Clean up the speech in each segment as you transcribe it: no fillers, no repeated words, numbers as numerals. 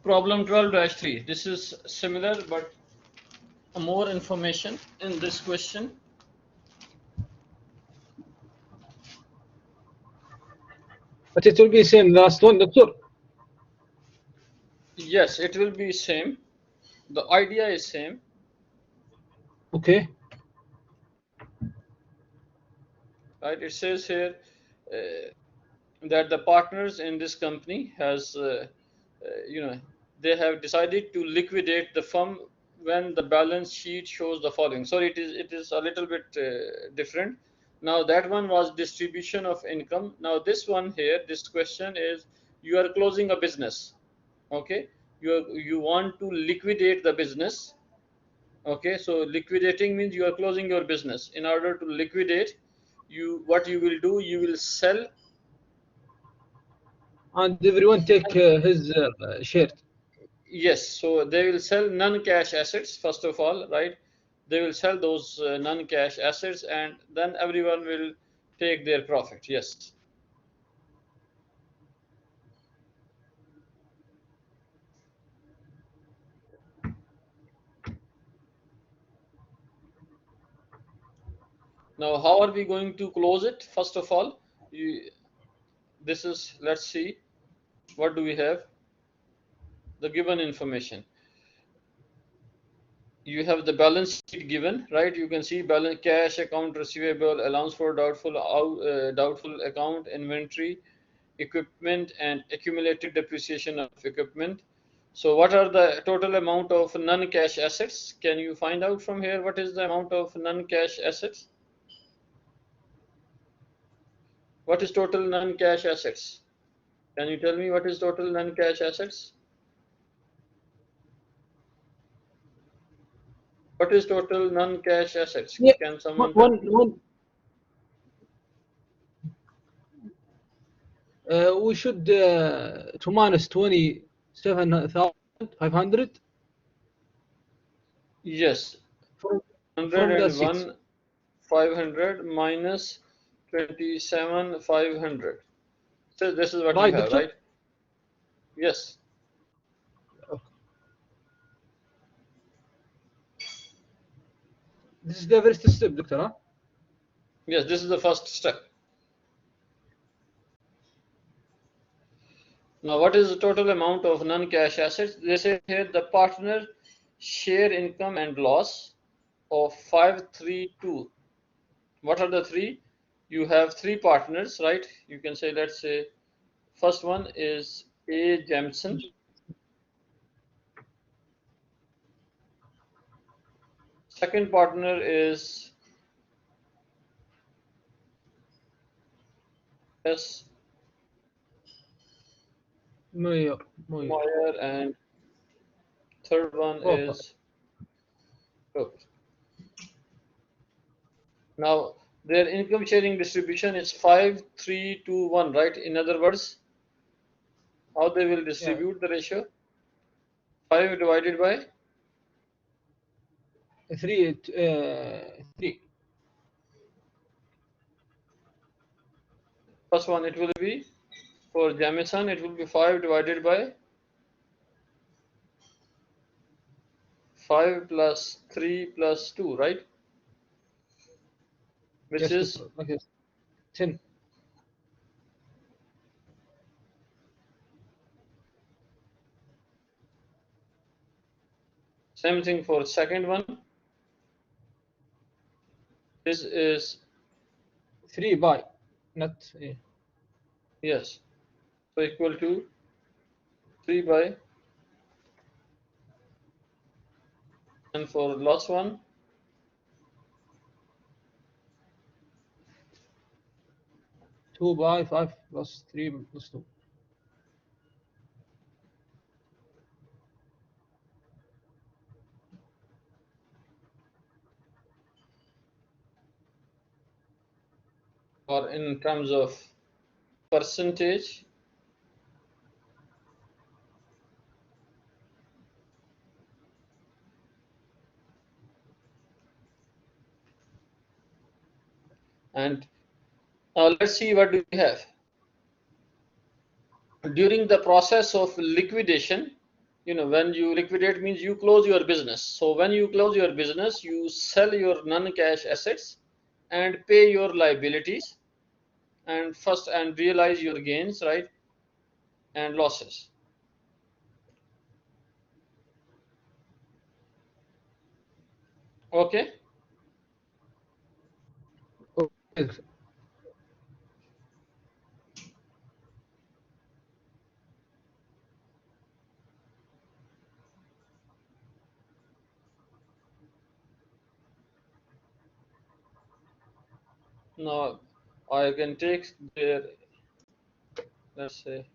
Problem 12-3. This is similar, but more information in this question. But it will be same last one, Doctor. Yes, it will be same. The idea is same. Okay. Right? It says here that the partners in this company has, they have decided to liquidate the firm when the balance sheet shows the following. So it is a little bit different. Now that one was distribution of income. Now this one here, this question is, you are closing a business. Okay, you want to liquidate the business. Okay, so liquidating means you are closing your business. In order to liquidate, what you will do, you will sell. And everyone take his share. Yes, so they will sell non-cash assets first of all, right? They will sell those non-cash assets, and then everyone will take their profit. Yes. Now, how are we going to close it? First of all, this is, let's see, what do we have? The given information. You have the balance sheet given, right? You can see balance, cash, account receivable, allowance for doubtful account, inventory, equipment, and accumulated depreciation of equipment. So what are the total amount of non-cash assets? Can you find out from here what is the amount of non-cash assets? What is total non-cash assets? Can you tell me what is total non-cash assets? What is total non-cash assets? Yeah. Can someone tell me? We should to minus 27,500. Yes. From the 101 500 minus 27 500. So this is what you right, have, Doctor? right? Yes. Okay. This is the first step, Doctor. Huh? Yes, this is the first step. Now, what is the total amount of non-cash assets? They say here the partner share income and loss of 532. What are the three? You have three partners, right? You can say, let's say, first one is A. Jamson. Second partner is S. Meyer. Meyer, and third one is Cook. Now, their income sharing distribution is 5, 3, 2, 1, right? In other words, how they will distribute the ratio? 5 divided by 3. 3. first one, it will be for Jamison, it will be 5 divided by 5 plus 3 plus 2, right? Which Yes, is Doctor. Okay. 10. same thing for second one. This is 3 by, not. yes, so equal to 3 by, and for last one 2 by 5 plus 3 plus 2. or in terms of percentage. And now let's see what do we have. During the process of liquidation, when you liquidate means you close your business. So when you close your business, you sell your non-cash assets and pay your liabilities and realize your gains, right, and losses. Okay. Okay. Now I can take their, let's say,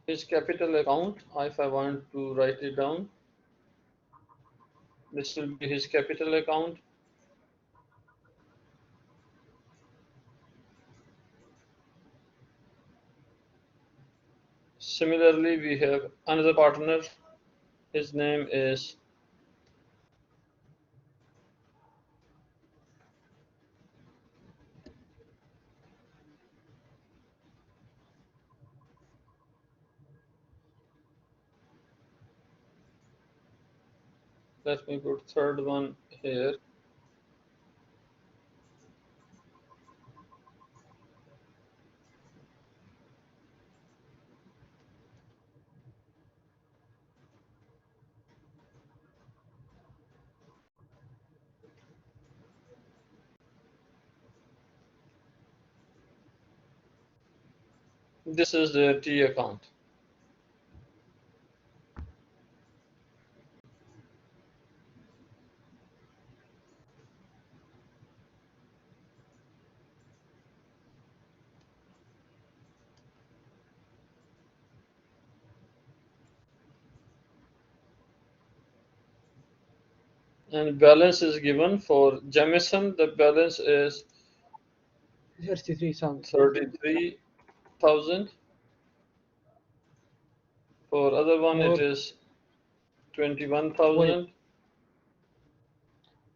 his capital account. If I want to write it down, this will be his capital account. Similarly, we have another partner. His name is, let me put third one here. This is their T account. And balance is given for Jamison. The balance is 33,000. 33,000. For other one, it For is 20, 21,000.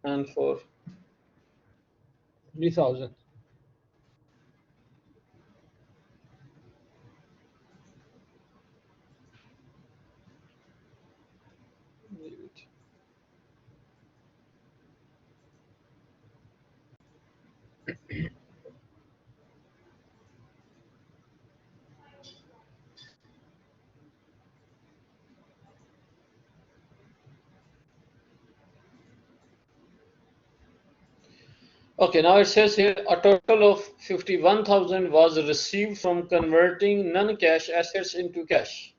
And for 3,000. okay, now it says here a total of 51,000 was received from converting non-cash assets into cash.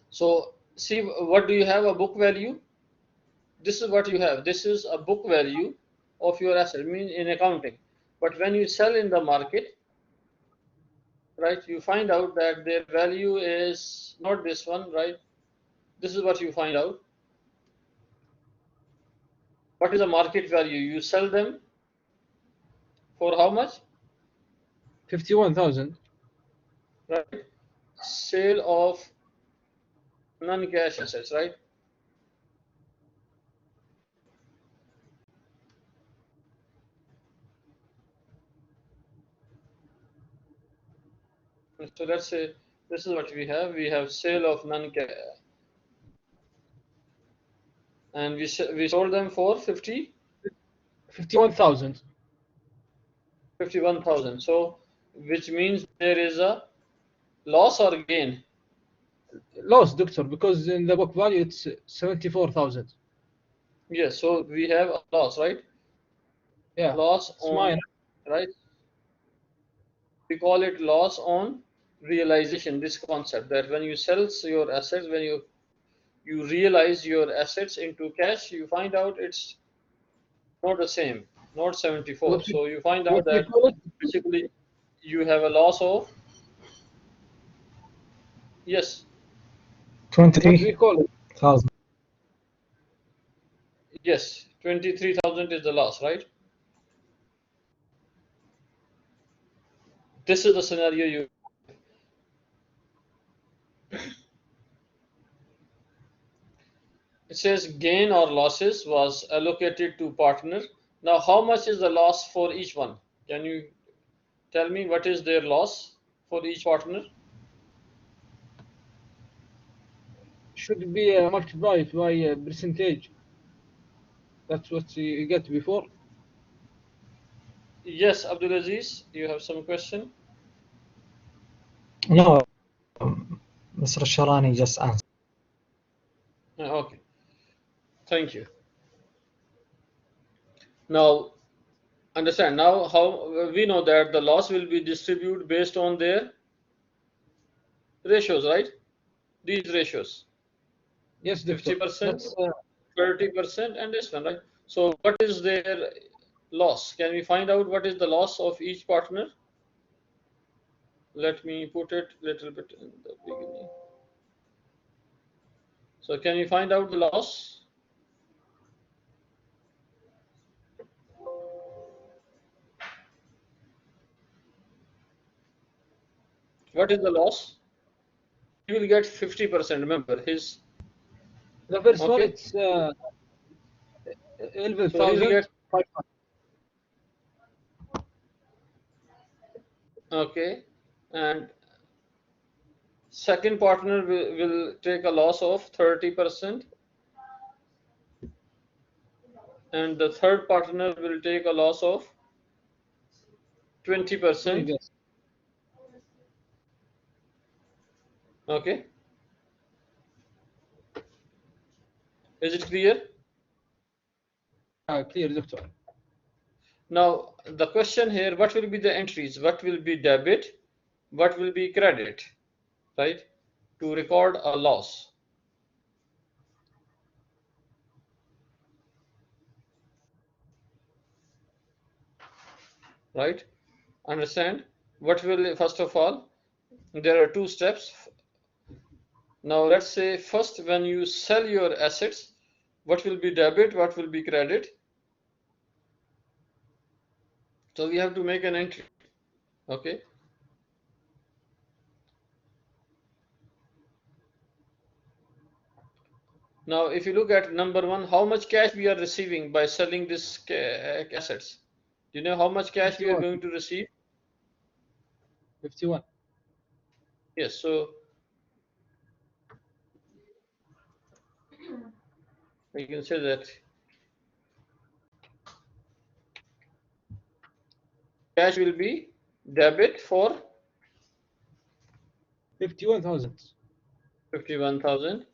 So see, what do you have? A book value. This is what you have. This is a book value of your asset, means in accounting. But when you sell in the market, right, you find out that their value is not this one, right? This is what you find out. What is the market value? You sell them for how much? 51,000. Right? Sale of non-cash assets, right? So let's say this is what we have. We have sale of non-cash, and we sold them for 51,000. 51,000. So which means there is a loss or gain. Loss, doctor, because in the book value it's 74,000. Yes. So we have a loss, right? Yeah, Loss it's on, mine. right? We call it loss on realization. This concept that when you sell your assets, when you realize your assets into cash, you find out it's not the same, not 74. What we, So you find what out we that call it? basically you have a loss of, yes, What we call it? 23,000. yes, 23,000 is the loss, right? This is the scenario you, it says gain or losses was allocated to partner. Now, how much is the loss for each one? Can you Tell me what is their loss for each partner. Should be multiplied by percentage. That's what you get before. Yes, Abdulaziz, you have some question? No, Mr. Sharani just answered. Okay, thank you. Now, understand now how we know that the loss will be distributed based on their ratios, right? These ratios, Yes, doctor. 50%, That's 30%, and this one, right? So what is their loss? Can we find out what is the loss of each partner? Let me put it a little bit in the beginning. So can we find out the loss? What is the loss? He will get 50%. Remember his. the first one. Okay. It's So he will get. 11,500. Okay, and second partner will take a loss of 30%, and the third partner will take a loss of 20%. Yes. Okay, is it clear? Clear, doctor. Now the question here, what will be the entries? What will be debit? What will be credit? Right? To record a loss. Right? Understand? What will, first of all, there are two steps. Now let's say first, when you sell your assets, what will be debit, what will be credit? So we have to make an entry. Okay. Now if you look at number one, how much cash we are receiving by selling this assets? Do you know how much cash we are 51. going to receive? 51. Yes, so we can say that cash will be debit for 51,000. 51,000.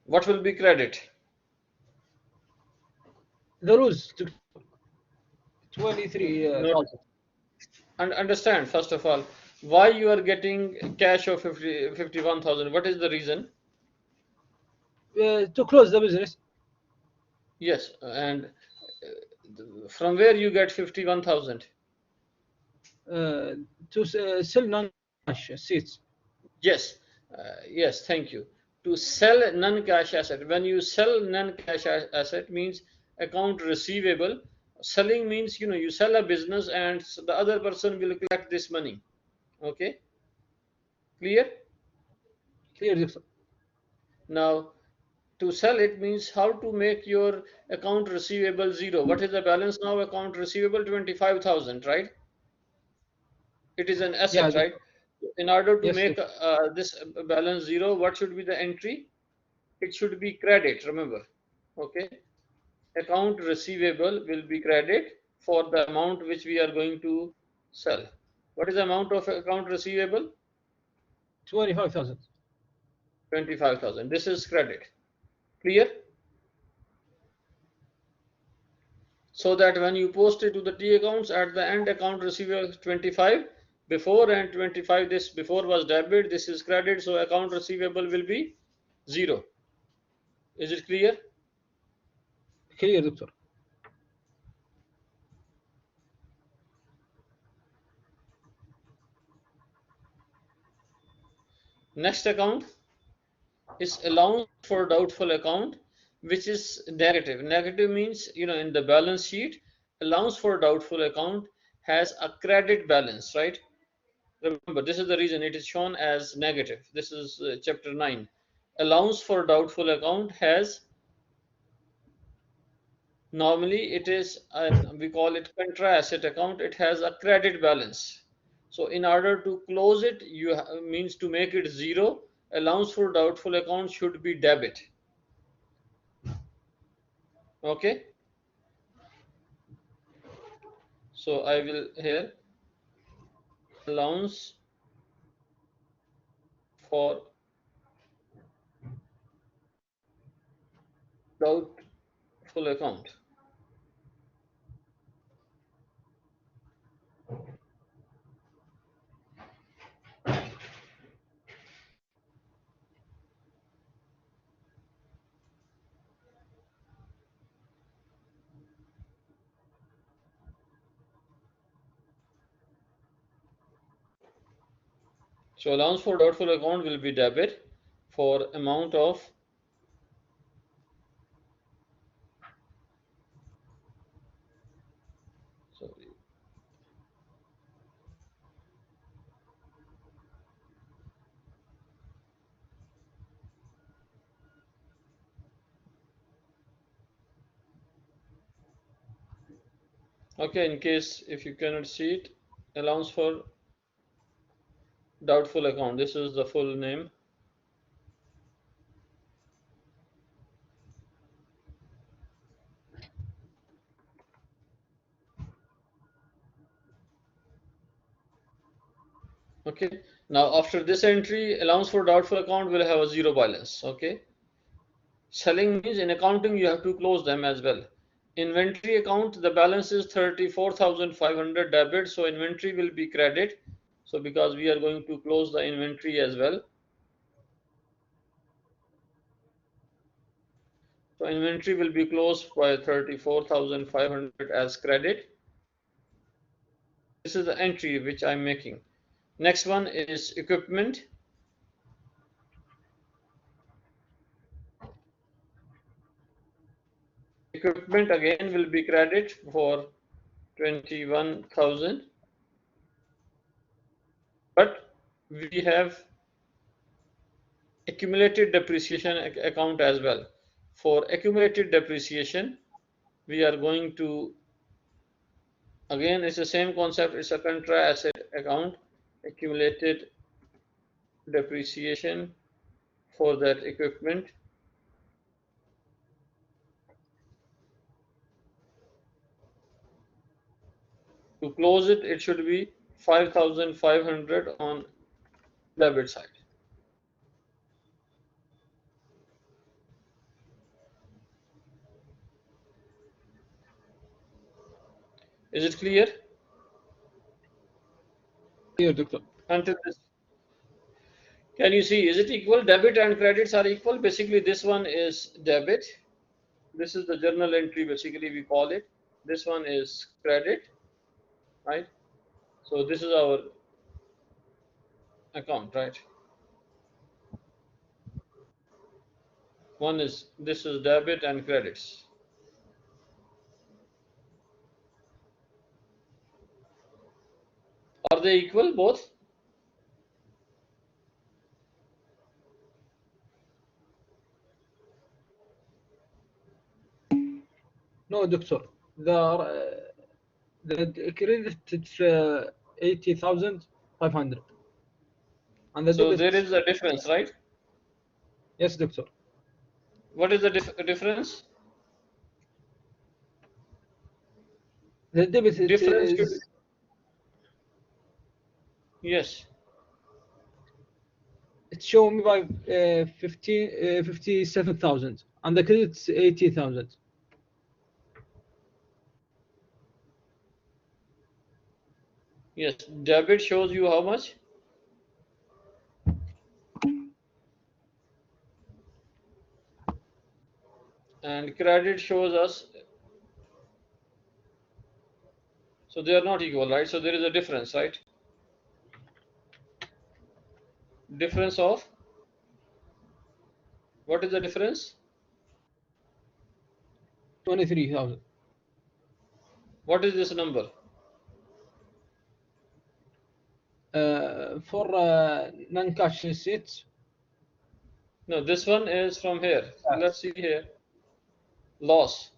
What will be credit? The rules, doctor. No, 23,000. and understand first of all why you are getting cash of 51,000. What is the reason? To close the business. Yes, and from where you get 51,000? To sell non-cash seats. Yes, yes, thank you. To sell non-cash asset. When you sell non-cash asset means account receivable. Selling means, you sell a business and the other person will collect this money. Okay, clear? Clear, doctor. Now, to sell it means how to make your account receivable zero. What is the balance now? Account receivable 25,000, right? It is an Yeah, asset, right? doctor. In order to Yes, make doctor. this balance zero, what should be the entry? It should be credit, remember. Okay, account receivable will be credit for the amount which we are going to sell. What is the amount of account receivable? 25,000. 25,000. This is credit. Clear? So that when you post it to the T accounts, at the end account receivable 25 before, and 25 this before was debit, this is credit, so account receivable will be zero. Is it clear? Clear, doctor. Next account is allowance for doubtful account, which is negative. Negative means, in the balance sheet, allowance for doubtful account has a credit balance, right? Remember, this is the reason it is shown as negative. This is chapter 9. Allowance for doubtful account has, normally it is, we call it contra asset account. It has a credit balance. So in order to close it, means to make it zero, allowance for doubtful account should be debit. Okay. So I will here allowance for doubtful account. So allowance for doubtful account will be debit for amount of sorry. Okay, in case if you cannot see it, allowance for doubtful account. This is the full name. Okay. Now after this entry, allowance for doubtful account will have a zero balance. Okay. Selling means in accounting you have to close them as well. Inventory account, the balance is 34,500 debit, so inventory will be credit. So because we are going to close the inventory as well. So inventory will be closed by 34,500 as credit. This is the entry which I'm making. Next one is equipment. Equipment again will be credit for 21,000. But we have accumulated depreciation account as well. For accumulated depreciation, we are going to, again, it's the same concept, it's a contra asset account, accumulated depreciation for that equipment. To close it, it should be 5,500 on debit side. Is it clear? Clear, Doctor. Until this, can you see, is it equal? Debit and credits are equal. Basically, this one is debit. This is the journal entry, basically we call it. This one is credit, right? So this is our account, right? One is, this is debit and credits. Are they equal, both? No, Doctor. The credit it's 80,500, and the So debit. there is a difference, right? Yes, Doctor. What is the difference? The debit it Difference should, is yes. it's showing me by 57,000, and the credit is 80,000. Yes, debit shows you how much? And credit shows us, so they are not equal, right? So there is a difference, right? Difference of, what is the difference? 23,000. What is this number? For non-cash receipts. No, this one is from here. Let's see here. Loss.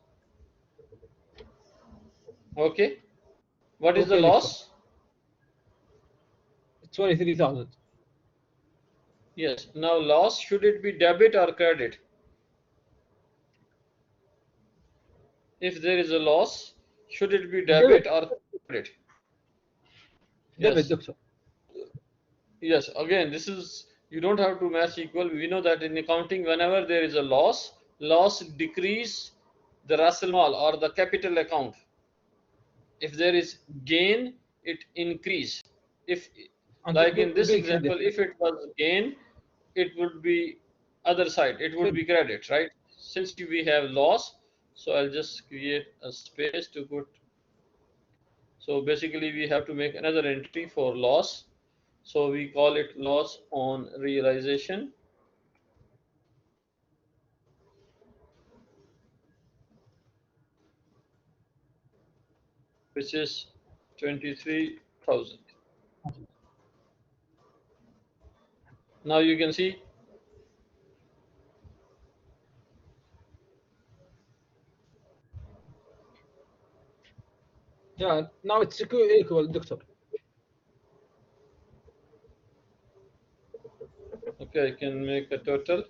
Okay. What is the Okay, loss? 23,000. Yes. Now loss, should it be debit or credit? If there is a loss, should it be debit or credit? Debit, Yes. doctor. Yes. Again, this is, you don't have to match equal. We know that in accounting, whenever there is a loss decrease the Ras Al Mal or the capital account. If there is gain, it increase. If, And like will in this be example, credit. if it was gain, it would be other side, it would be credit, right? Since we have loss, so I'll just create a space to put. So basically we have to make another entry for loss, so we call it loss on realization, which is 23,000. Now you can see Yeah, now it's equal, doctor. okay, I can make a total.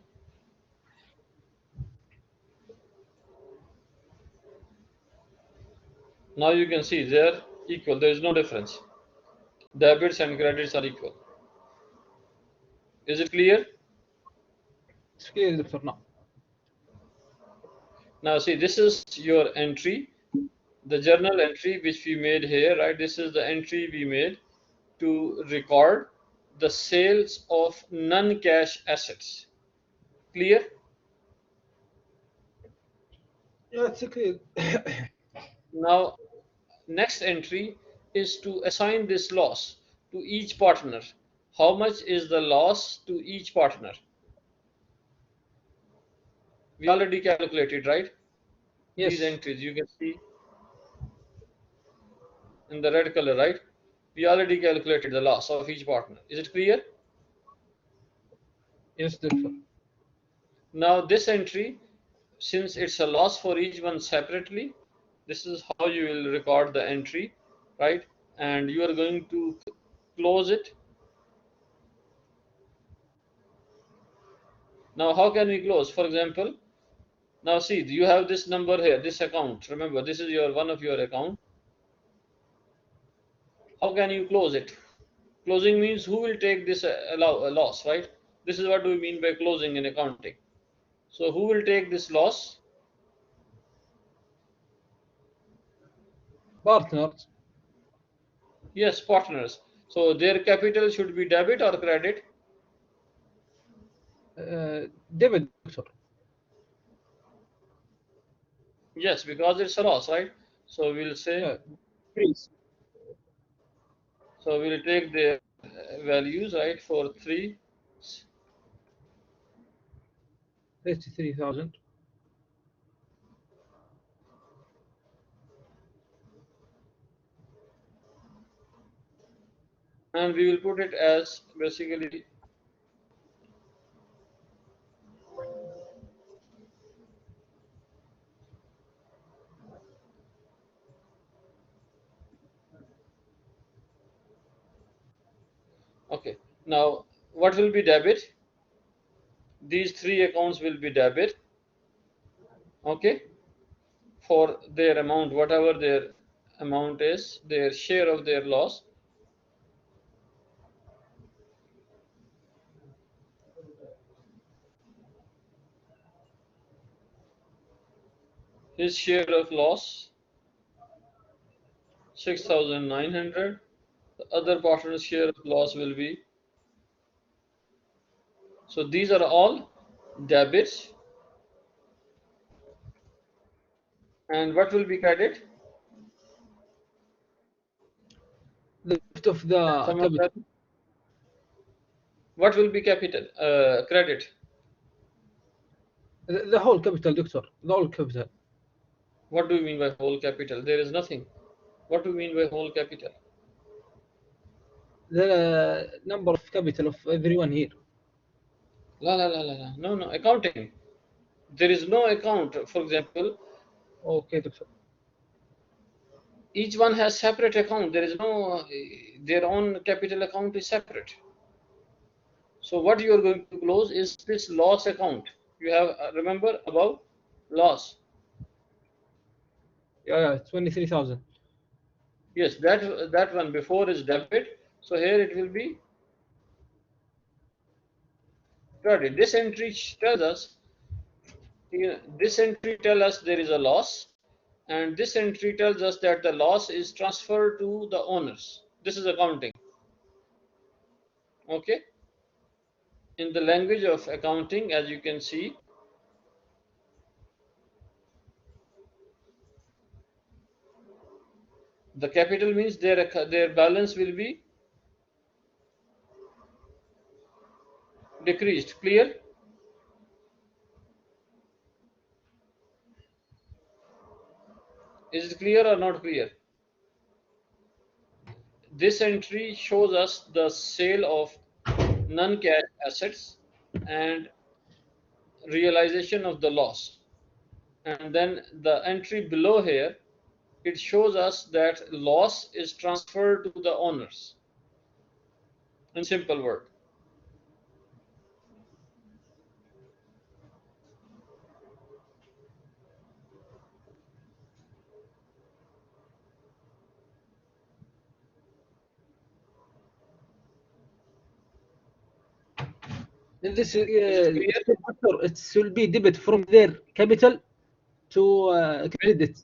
Now you can see they're equal, there is no difference. Debits and credits are equal. Is it clear? It's clear, doctor, now. Now see, this is your entry, the journal entry which we made here, right? This is the entry we made to record the sales of non-cash assets. Clear? Yeah, it's clear. Now, next entry is to assign this loss to each partner. How much is the loss to each partner? We already calculated, right? These Yes. entries you can see in the red color, right? We already calculated the loss of each partner. Is it clear? Yes, doctor. Now this entry, since it's a loss for each one separately, this is how you will record the entry, right? And you are going to close it. Now how can we close? For example, now see, you have this number here, this account. Remember, this is your one of your account. How can you close it? Closing means who will take this loss, right? This is what we mean by closing in accounting. So who will take this loss? Partners. Yes, partners. So their capital should be debit or credit? Debit, doctor. Yes, because it's a loss, right? So we'll say, Yeah. Please. so we'll take the values, right, for 3. 33,000. And we will put it as basically okay. Now what will be debit? These 3 accounts will be debit, okay, for their amount, whatever their amount is, their share of their loss. His share of loss 6,900. The other partner's share of loss will be, so these are all debits. And what will be credit? The rest of the capital. What will be capital? Credit. The whole capital, doctor. The whole capital. What do you mean by whole capital? There is nothing. What do you mean by whole capital? the number of capital of everyone here. No, accounting. There is no account. For example, Okay, doctor. each one has separate account. There is no, their own capital account is separate. So what you are going to close is this loss account. You have, remember above, loss. Yeah, 23,000. Yes, that one before is debit. So here it will be credit. This entry tells us, this entry tells us there is a loss, and this entry tells us that the loss is transferred to the owners. This is accounting. Okay. In the language of accounting, as you can see, the capital means their balance will be decreased. Clear? Is it clear or not clear? This entry shows us the sale of non-cash assets and realization of the loss. And then the entry below here, it shows us that loss is transferred to the owners. In simple word. Then this Is it clear? doctor, it will be debit from their capital to credit.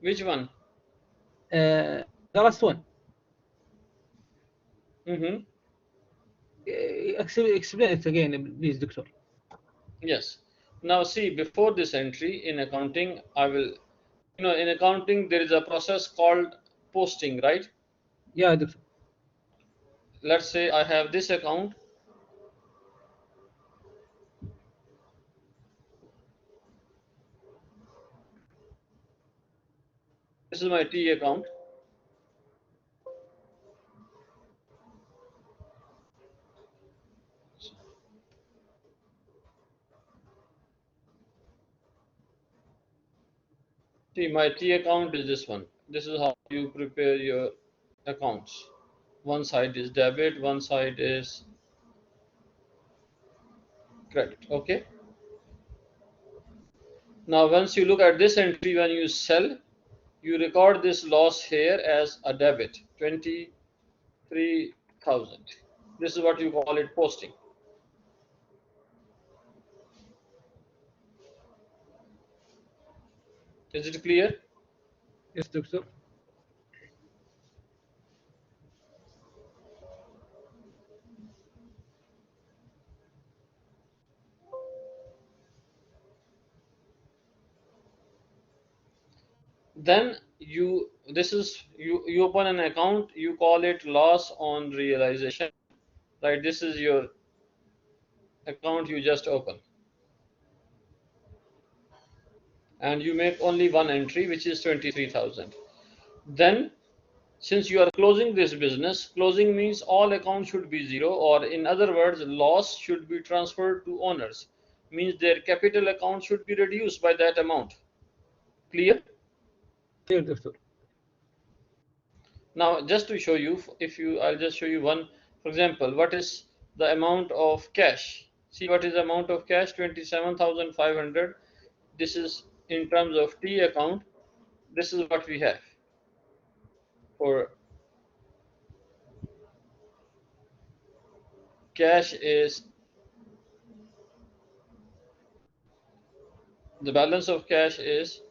Which one? The last one. Mm-hmm. Explain it again, please, doctor. Yes. Now see, before this entry in accounting, I will, in accounting there is a process called posting, right? Yeah, doctor. Let's say I have this account. This is my T account. See, my T account is this one. This is how you prepare your accounts. One side is debit, one side is credit. Okay. Now, once you look at this entry, when you sell, you record this loss here as a debit, 23,000. This is what you call it posting. Is it clear? Yes, doctor. Then you open an account, you call it loss on realization, right? This is your account you just open, and you make only one entry, which is 23,000. Then, since you are closing this business, closing means all accounts should be zero, or in other words, loss should be transferred to owners, means their capital account should be reduced by that amount. Clear? Clear, doctor. Now, just to show you, I'll just show you one. For example, what is the amount of cash? See what is the amount of cash? 27,500. This is in terms of T account. This is what we have for cash. Is the balance of cash is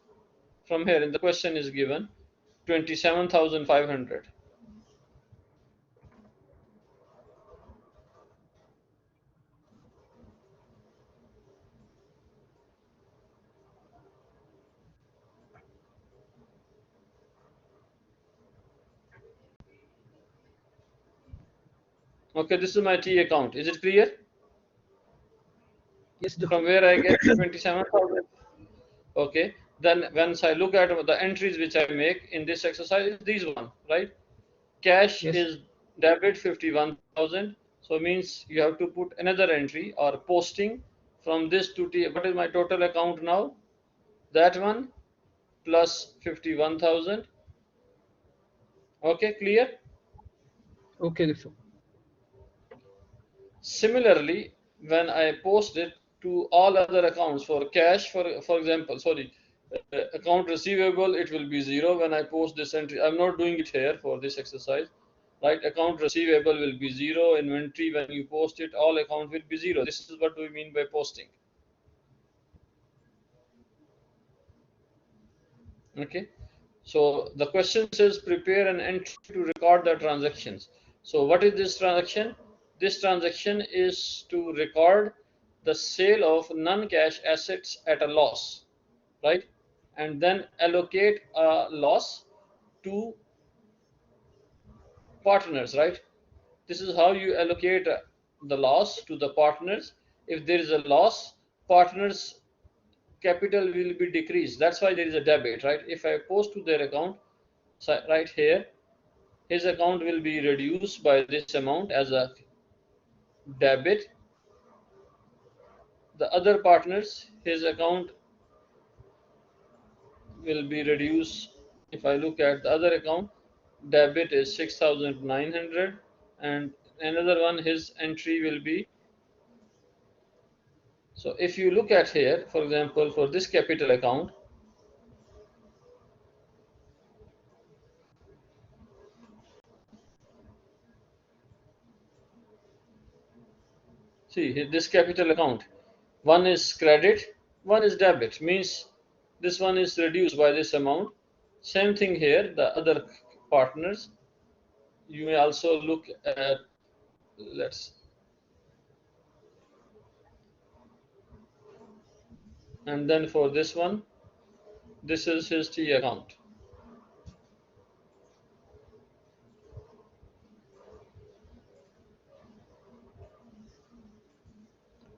from here in the question is given 27,500. Okay, this is my T account. Is it clear? Yes, doctor. From where I get 27,000. Okay, then once I look at the entries which I make in this exercise, is these one, right? Cash Yes. is debit 51,000. So means you have to put another entry or posting from this to T. What is my total account now? That one plus 51,000. Okay, clear? Okay, doctor. Similarly, when I post it to all other accounts for cash, for example, sorry, account receivable, it will be 0 when I post this entry. I'm not doing it here for this exercise, right? Account receivable will be 0. Inventory, when you post it, all account will be 0. This is what we mean by posting. Okay. So the question says prepare an entry to record the transactions. So what is this transaction? This transaction is to record the sale of non-cash assets at a loss, right? And then allocate a loss to partners, right? This is how you allocate the loss to the partners. If there is a loss, partners' capital will be decreased. That's why there is a debit, right? If I post to their account, so right here, his account will be reduced by this amount as a debit. The other partners, his account will be reduced. If I look at the other account, debit is 6,900, and another one, his entry will be. So if you look at here, for example, for this capital account, see this capital account, one is credit, one is debit, means this one is reduced by this amount. Same thing here, the other partners. You may also look at, let's, and then for this one, this is his T account.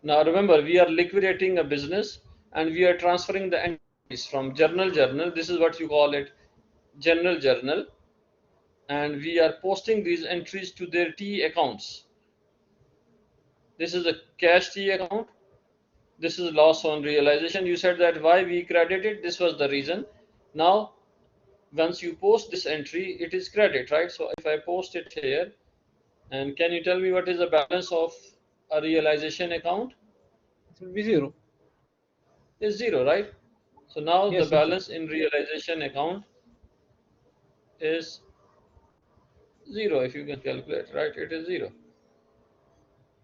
Now remember, we are liquidating a business and we are transferring the entries from journal. This is what you call it, journal, and we are posting these entries to their T accounts. This is a cash T account. This is loss on realization. You said that why we credited, this was the reason. Now once you post this entry, it is credit, right? So if I post it here, and can you tell me what is the balance of a realization account? It will be 0. Is 0, right? So now the Yes, doctor. balance in realization account is 0. If you can calculate, right, it is 0.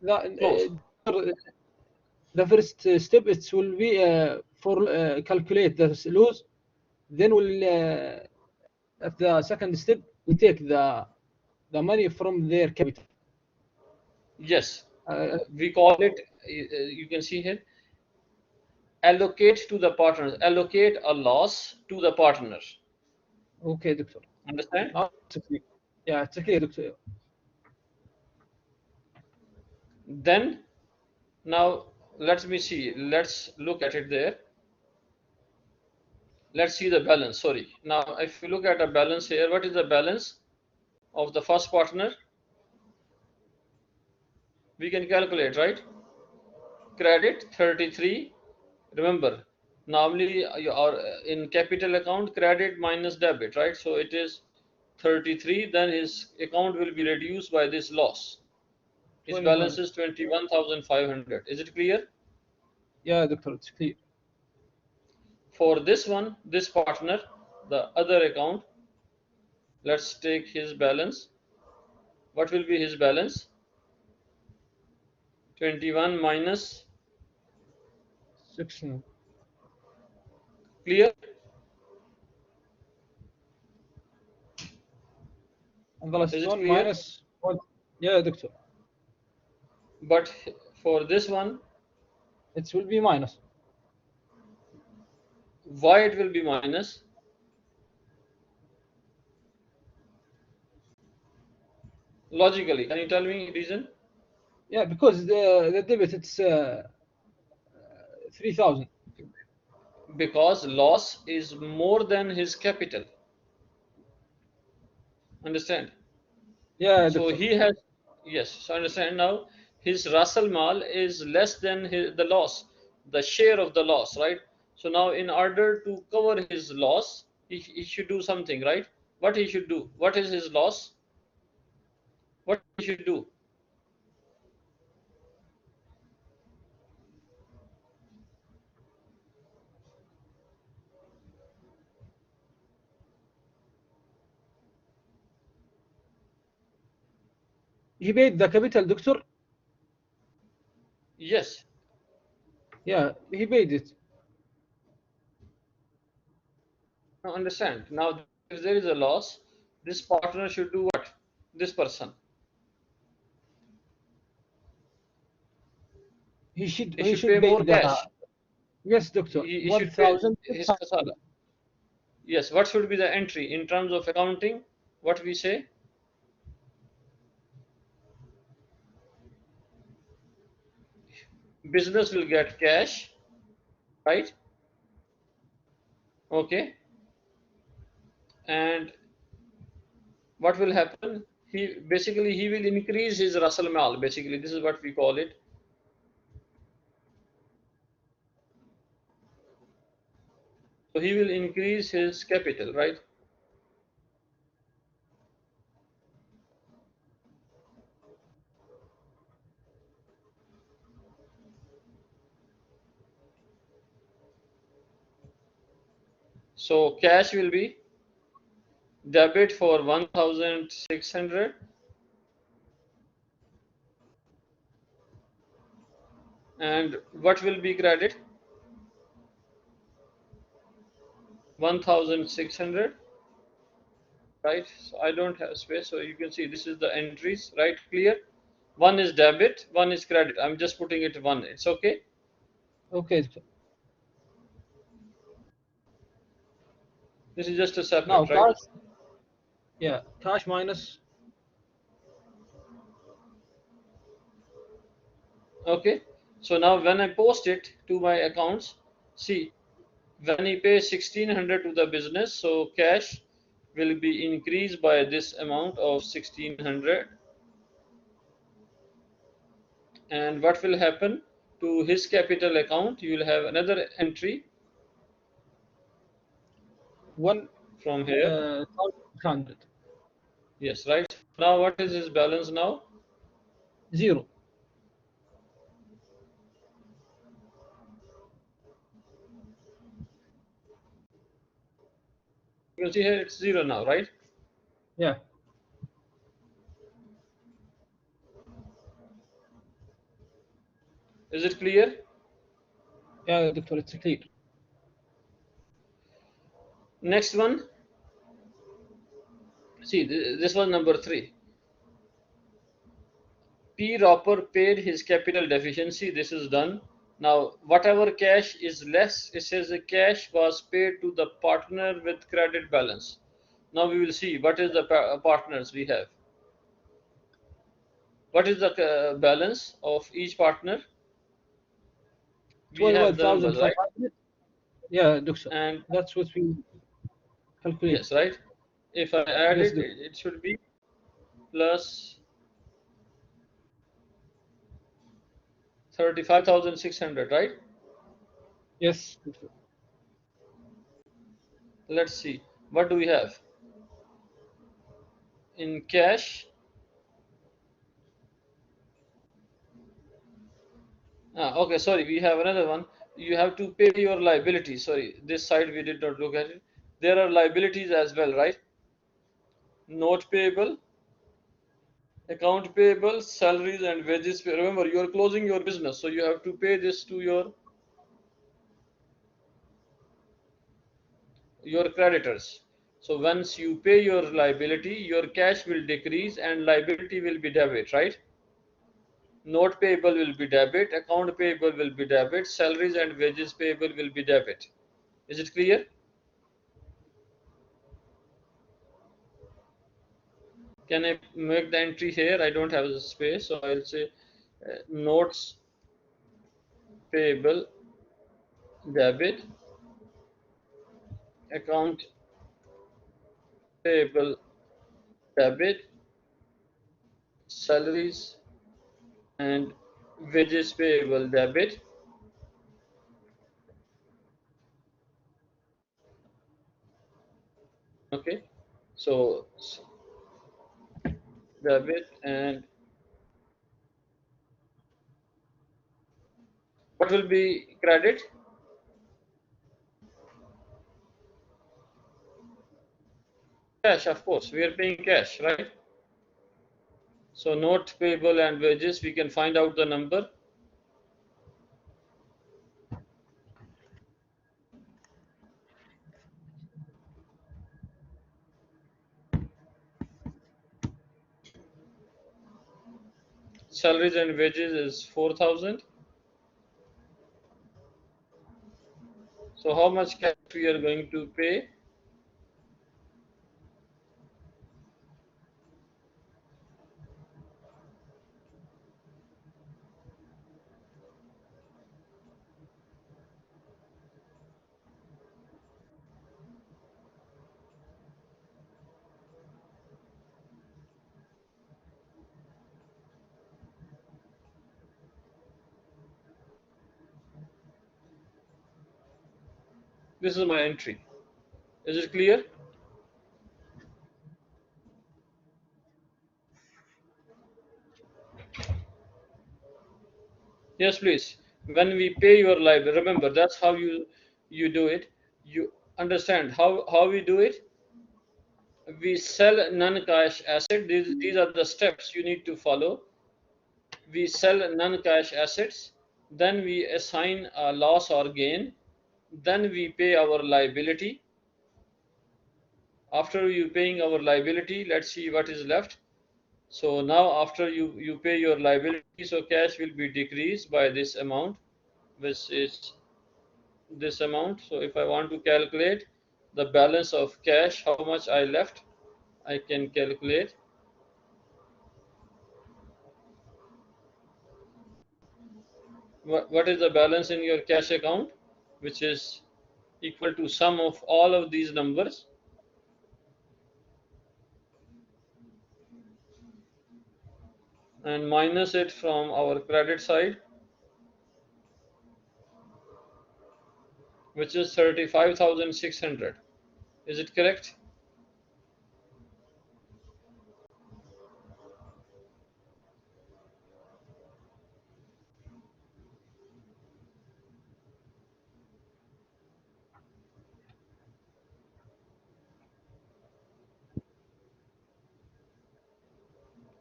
Close. The, the first step it will be for calculate the loss. Then we'll at the second step we take the money from their capital. Yes, Uh, we call it, you can see here, allocate to the partners, allocate a loss to the partner. okay, doctor. Understand? Now it's clear. Yeah, it's clear, doctor. Then now let me see, let's look at it there. Let's see the balance. Sorry, now if you look at a balance here, what is the balance of the first partner? We can calculate, right? Credit 33. Remember, normally you are in capital account, credit minus debit, right? So it is 33, then his account will be reduced by this loss. His 21. balance is 21,500. Is it clear? Yeah, doctor, it's clear. For this one, this partner, the other account, let's take his balance. What will be his balance? 21 minus, 16. clear? And the last Is it one clear? minus 1. Yeah, doctor. But for this one, It will be minus. why it will be minus? Logically, can you tell me reason? Yeah, because the debit it's 3,000. Because loss is more than his capital. Understand? Yeah, So doctor. he has, yes, so understand now, his Russell Mal is less than the loss, the share of the loss, right? So now in order to cover his loss, he should do something, right? What he should do? What is his loss? What he should do? He paid the capital, doctor. Yes. Yeah, he paid it. Now understand. Now if there is a loss, this partner should do what? This person. He should He he should should pay pay more the, cash. yes, doctor, He should pay his 1,600. kasala. Yes. What should be the entry in terms of accounting? What we say? Business will get cash, right? Okay. And what will happen? He will increase his Russell Mal. Basically, this is what we call it. So he will increase his capital, right? So cash will be debit for 1,600, and what will be credit? 1,600, right? So I don't have space, so you can see this is the entries, right? Clear? One is debit, one is credit. I'm just putting it one. It's okay. Okay, doctor. This is just a Now separate, right? cash, yeah, cash minus. Okay. So now when I post it to my accounts, see, when he pays 1,600 to the business, so cash will be increased by this amount of 1,600. And what will happen to his capital account? You will have another entry One from here. 1,600. Yes, right. Now what is his balance now? Zero. You can see here it's zero now, right? Yeah, Is it clear? yeah, doctor, it's clear. Next one. See, this was number 3. P. Roper paid his capital deficiency. This is done. Now, whatever cash is less, it says the cash was paid to the partner with credit balance. Now we will see what is the partners we have. What is the balance of each partner? We have the numbers, right? 12,500. Yeah, doctor. And That's what we calculate. yes, right? If I add Yes, it, doctor. it should be plus 35,600, right? Yes, doctor. Let's see. What do we have? In cash, okay, sorry, we have another one. You have to pay your liabilities. Sorry, this side we did not look at it. There are liabilities as well, right? Note payable, account payable, salaries and wages. Remember, you are closing your business, so you have to pay this to your creditors. So once you pay your liability, your cash will decrease and liability will be debit, right? Note payable will be debit, account payable will be debit, salaries and wages payable will be debit. Is it clear? Can I make the entry here? I don't have the space, so I'll say notes payable debit, account payable debit, salaries and wages payable debit. Okay, so debit, and what will be credit? Cash, of course, we are paying cash, right? So note payable and wages, we can find out the number. Salaries and wages is 4,000. So how much cash we are going to pay? This is my entry. Is it clear? Yes, please. When we pay your library, remember that's how you do it. You understand how we do it? We sell non-cash asset. These are the steps you need to follow. We sell non-cash assets, then we assign a loss or gain, then we pay our liability. After you paying our liability, let's see what is left. So now after you pay your liability, so cash will be decreased by this amount, which is this amount. So if I want to calculate the balance of cash, how much I left, I can calculate. What is the balance in your cash account, which is equal to sum of all of these numbers, and minus it from our credit side, which is 35,600. Is it correct?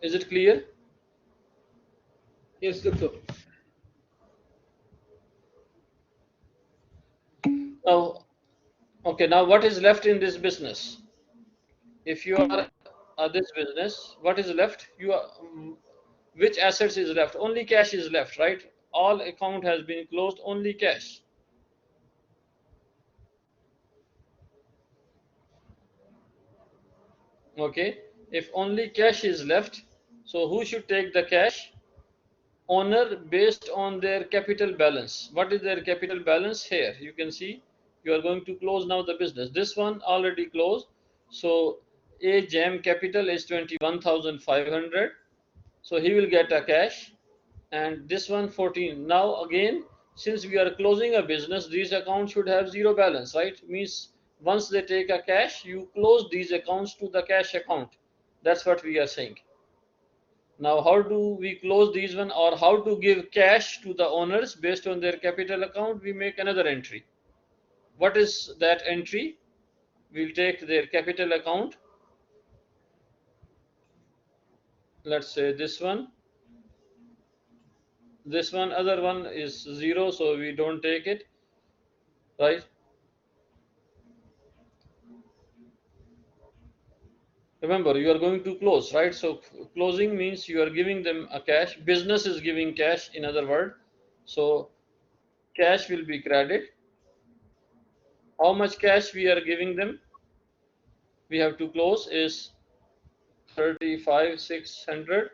Is it clear? Yes, doctor. Now, okay, now what is left in this business? If you are this business, what is left? You are which assets is left? Only cash is left, right? All account has been closed, only cash. Okay, if only cash is left, so who should take the cash? Owner, based on their capital balance. What is their capital balance? Here you can see you are going to close now the business. This one already closed, so a jam capital is 21,500, so he will get a cash, and this one 14. Now again, since we are closing a business, these accounts should have zero balance, right? Means once they take a cash, you close these accounts to the cash account. That's what we are saying. Now how do we close these one, or how to give cash to the owners based on their capital account? We make another entry. What is that entry? We'll take their capital account, let's say this one, other one is zero, so we don't take it, right? Remember, you are going to close, right? So closing means you are giving them a cash. Business is giving cash, in other word. So cash will be credit. How much cash we are giving them? We have to close is 35,600.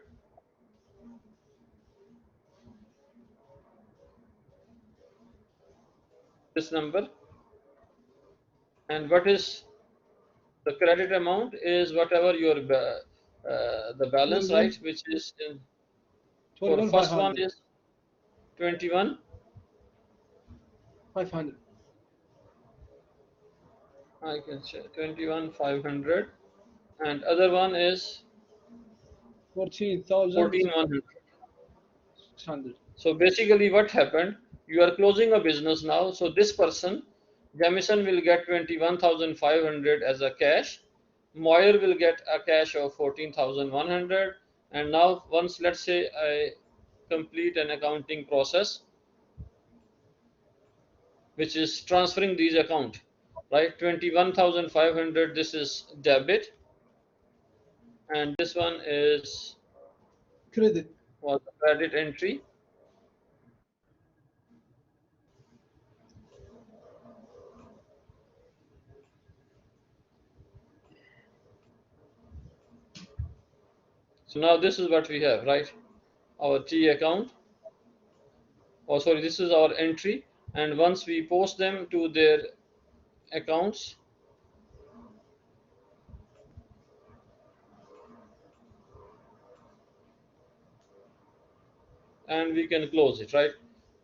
This number. And what is the credit amount? Is whatever your the balance, right, which is for first one is 21 500. I can say 21,500, and other one is 14,100. 14,600. So basically what happened, you are closing a business now, so this person Jamison will get 21,500 as a cash, Moyer will get a cash of 14,100, and now once, let's say, I complete an accounting process which is transferring these account, right? 21,500, this is debit, and this one is Credit. was a credit entry. So now this is what we have, right? Our T account, or sorry, this is our entry, and once we post them to their accounts, and we can close it, right?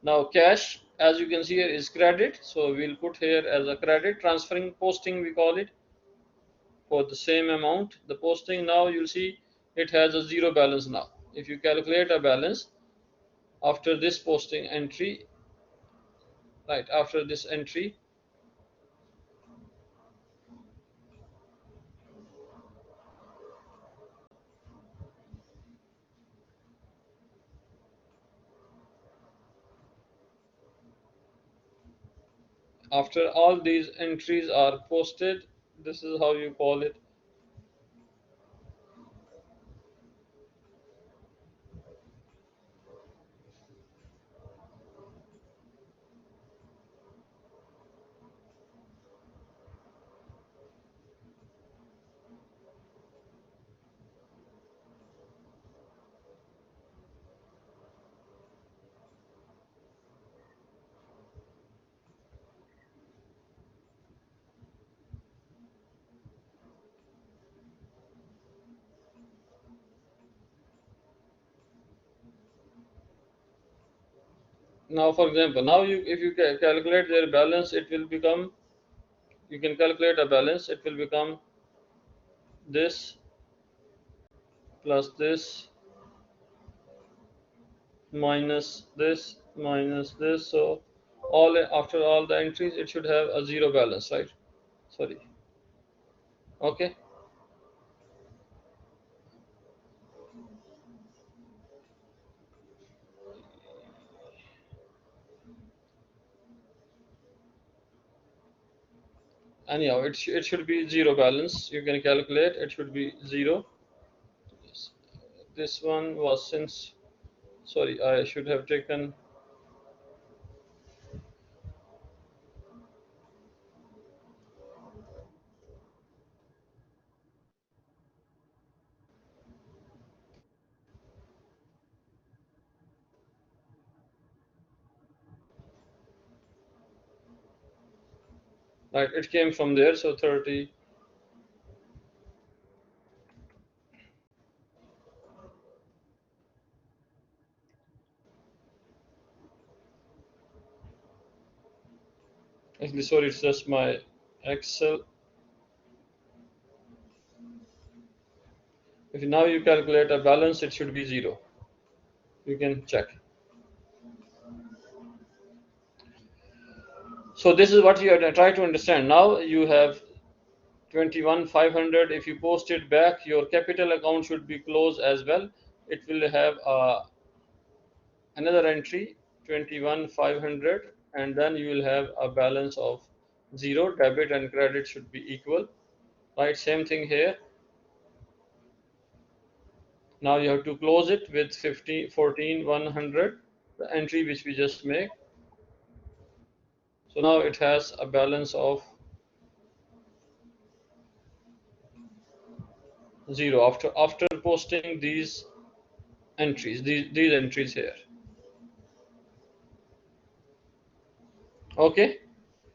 Now cash, as you can see here, is credit, so we'll put here as a credit. Transferring posting, we call it, for the same amount. The posting, now you'll see it has a zero balance. Now if you calculate a balance after this posting entry, right, after this entry, after all these entries are posted, this is how you call it. Now for example, now you, if you calculate their balance, it will become, you can calculate a balance, it will become this plus this minus this minus this. So all, after all the entries, it should have a zero balance, right? Sorry. Okay. Anyhow, it should be zero balance. You can calculate, it should be zero. This one was, since, sorry, I should have taken, right, it came from there, so 30. Actually, sorry, it's just my Excel. If now you calculate a balance, it should be zero. You can check. So this is what you have to try to understand. Now you have 21,500. If you post it back, your capital account should be closed as well. It will have another entry 21,500, and then you will have a balance of zero. Debit and credit should be equal, right? Same thing here. Now you have to close it with 14,100, the entry which we just made. So now it has a balance of zero after posting these entries, these entries here. Okay,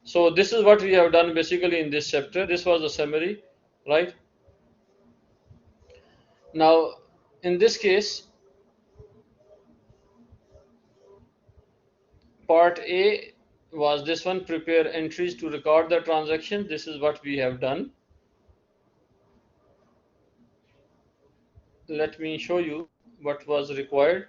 so this is what we have done basically in this chapter. This was a summary, right? Now, in this case, part A was this one, prepare entries to record the transaction. This is what we have done. Let me show you what was required.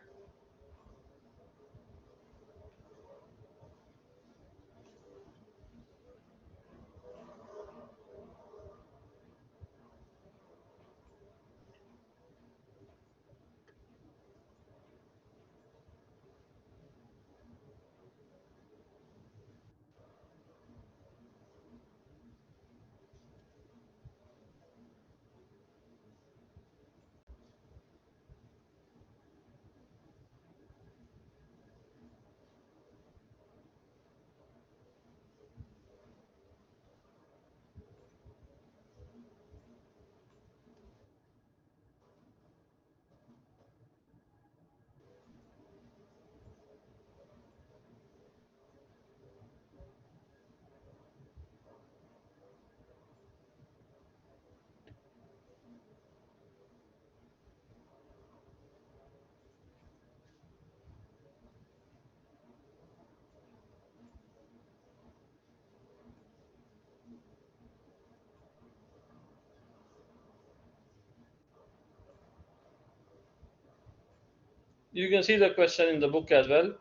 You can see the question in the book as well.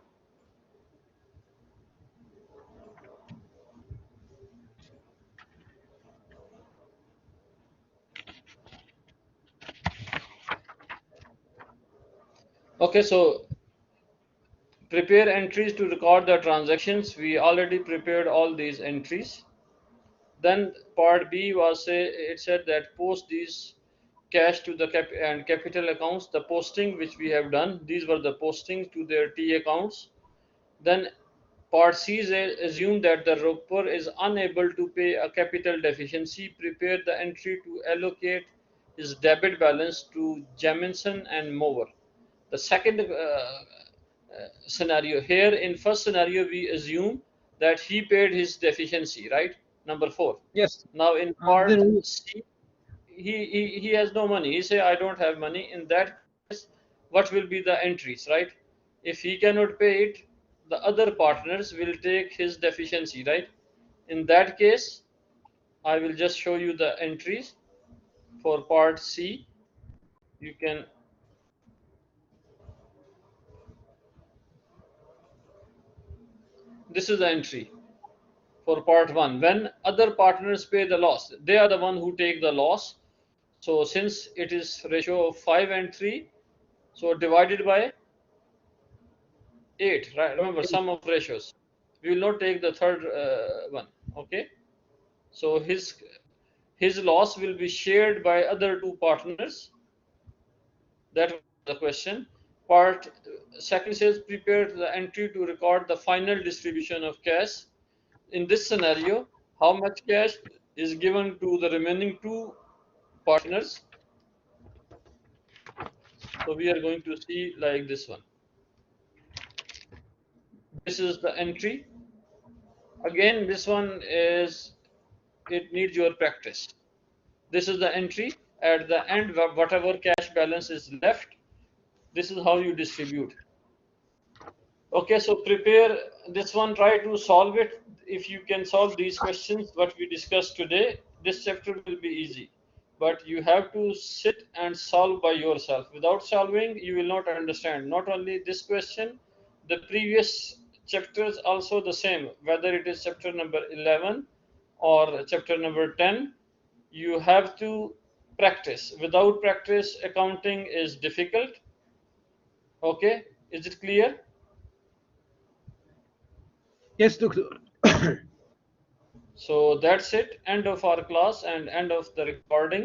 Okay, so prepare entries to record the transactions. We already prepared all these entries. Then part B was it said that post these cash to the capital accounts. The posting which we have done, these were the postings to their T accounts. Then part C assume that the Roper is unable to pay a capital deficiency. Prepare the entry to allocate his debit balance to Jamison and Mower. The second scenario here, in first scenario, we assume that he paid his deficiency, right? Number 4. Yes. Now in And part then C, he has no money. He say, I don't have money. In that case, what will be the entries, right? If he cannot pay it, the other partners will take his deficiency, right? In that case, I will just show you the entries for part C. You can, this is the entry for part 1. When other partners pay the loss, they are the one who take the loss. So since it is ratio of 5 and 3, so divided by 8, right? Remember, sum of ratios. We will not take the third one, okay? So his loss will be shared by other two partners. That was the question. Part second says prepare the entry to record the final distribution of cash. In this scenario, how much cash is given to the remaining two partners? So we are going to see like this one. This is the entry. Again, this one is, it needs your practice. This is the entry. At the end, whatever cash balance is left, this is how you distribute. Okay, so prepare this one, try to solve it. If you can solve these questions, what we discussed today, this chapter will be easy. But you have to sit and solve by yourself. Without solving, you will not understand. Not only this question, the previous chapters also the same, whether it is chapter number 11 or chapter number 10, you have to practice. Without practice, accounting is difficult. Okay, is it clear? yes, doctor. So that's it, end of our class and end of the recording.